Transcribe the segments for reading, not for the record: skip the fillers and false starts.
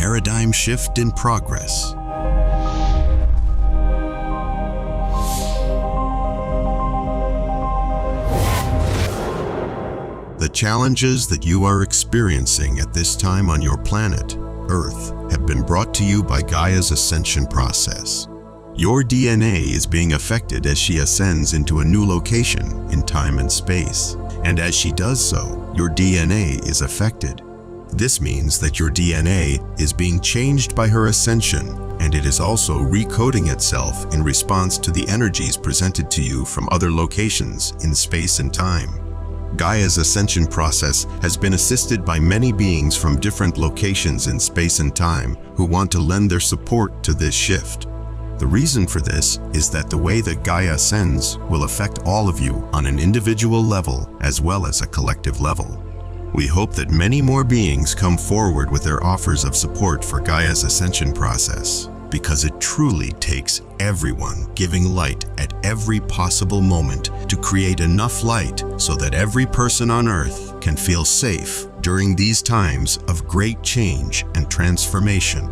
paradigm shift in progress. The challenges that you are experiencing at this time on your planet, Earth, have been brought to you by Gaia's Ascension process. Your DNA is being affected as she ascends into a new location in time and space, and as she does so, your DNA is affected. This means that your DNA is being changed by her ascension, and it is also recoding itself in response to the energies presented to you from other locations in space and time. Gaia's ascension process has been assisted by many beings from different locations in space and time who want to lend their support to this shift. The reason for this is that the way that Gaia ascends will affect all of you on an individual level as well as a collective level. We hope that many more beings come forward with their offers of support for Gaia's ascension process, because it truly takes everyone giving light at every possible moment to create enough light so that every person on Earth can feel safe during these times of great change and transformation.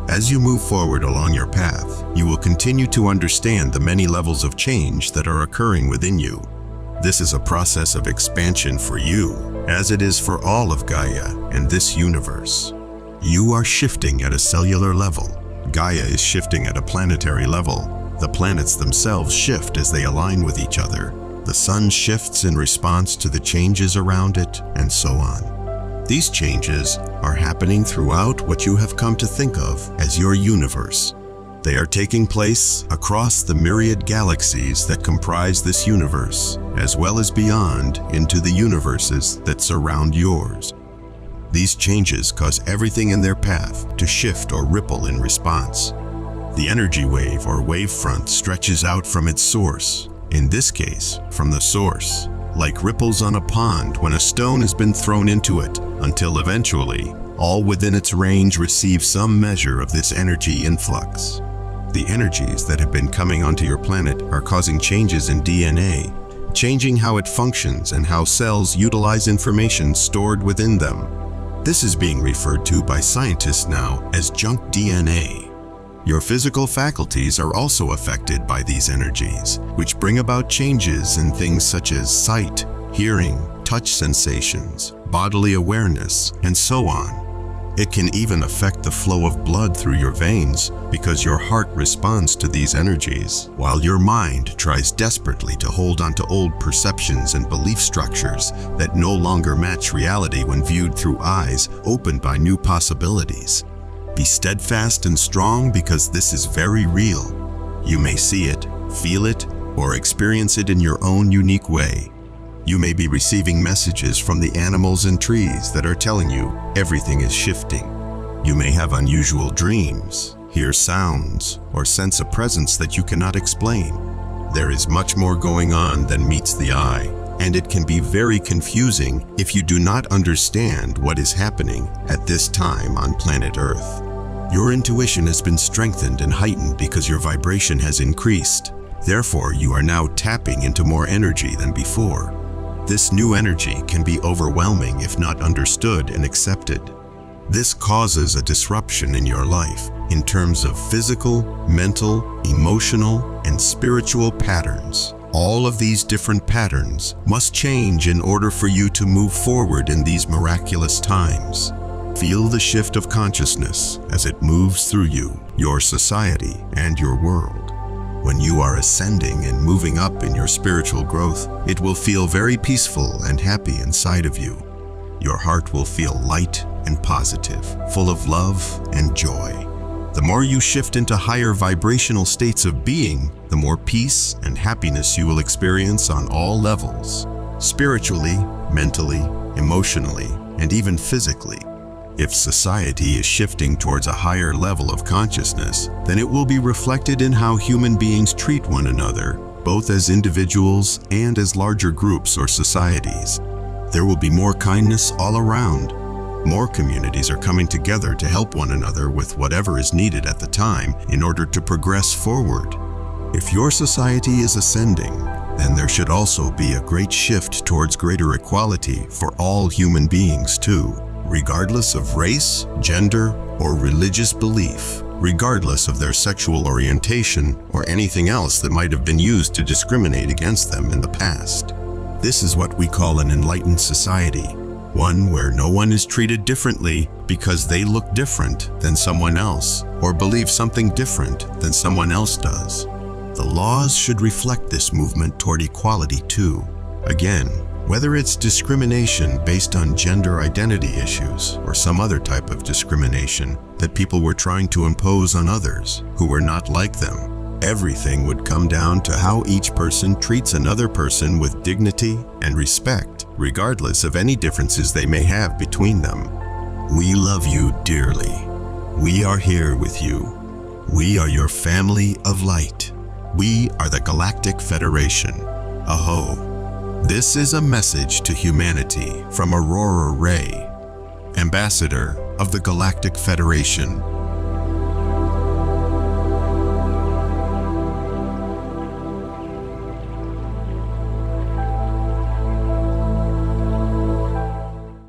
As you move forward along your path, you will continue to understand the many levels of change that are occurring within you. This is a process of expansion for you, as it is for all of Gaia and this universe. You are shifting at a cellular level. Gaia is shifting at a planetary level. The planets themselves shift as they align with each other. The sun shifts in response to the changes around it, and so on. These changes are happening throughout what you have come to think of as your universe. They are taking place across the myriad galaxies that comprise this universe, as well as beyond into the universes that surround yours. These changes cause everything in their path to shift or ripple in response. The energy wave or wavefront stretches out from its source, in this case, from the source, like ripples on a pond when a stone has been thrown into it, until eventually, all within its range receive some measure of this energy influx. The energies that have been coming onto your planet are causing changes in DNA, changing how it functions and how cells utilize information stored within them. This is being referred to by scientists now as junk DNA. Your physical faculties are also affected by these energies, which bring about changes in things such as sight, hearing, touch sensations, bodily awareness, and so on. It can even affect the flow of blood through your veins because your heart responds to these energies, while your mind tries desperately to hold on to old perceptions and belief structures that no longer match reality when viewed through eyes opened by new possibilities. Be steadfast and strong because this is very real. You may see it, feel it, or experience it in your own unique way. You may be receiving messages from the animals and trees that are telling you everything is shifting. You may have unusual dreams, hear sounds, or sense a presence that you cannot explain. There is much more going on than meets the eye, and it can be very confusing if you do not understand what is happening at this time on planet Earth. Your intuition has been strengthened and heightened because your vibration has increased. Therefore, you are now tapping into more energy than before. This new energy can be overwhelming if not understood and accepted. This causes a disruption in your life in terms of physical, mental, emotional, and spiritual patterns. All of these different patterns must change in order for you to move forward in these miraculous times. Feel the shift of consciousness as it moves through you, your society, and your world. When you are ascending and moving up in your spiritual growth, it will feel very peaceful and happy inside of you. Your heart will feel light and positive, full of love and joy. The more you shift into higher vibrational states of being, the more peace and happiness you will experience on all levels, spiritually, mentally, emotionally, and even physically. If society is shifting towards a higher level of consciousness, then it will be reflected in how human beings treat one another, both as individuals and as larger groups or societies. There will be more kindness all around. More communities are coming together to help one another with whatever is needed at the time in order to progress forward. If your society is ascending, then there should also be a great shift towards greater equality for all human beings too, regardless of race, gender, or religious belief, regardless of their sexual orientation or anything else that might have been used to discriminate against them in the past. This is what we call an enlightened society, one where no one is treated differently because they look different than someone else or believe something different than someone else does. The laws should reflect this movement toward equality too. Again, whether it's discrimination based on gender identity issues or some other type of discrimination that people were trying to impose on others who were not like them, everything would come down to how each person treats another person with dignity and respect, regardless of any differences they may have between them. We love you dearly. We are here with you. We are your family of light. We are the Galactic Federation. Aho. This is a message to humanity from Aurora Ray, Ambassador of the Galactic Federation.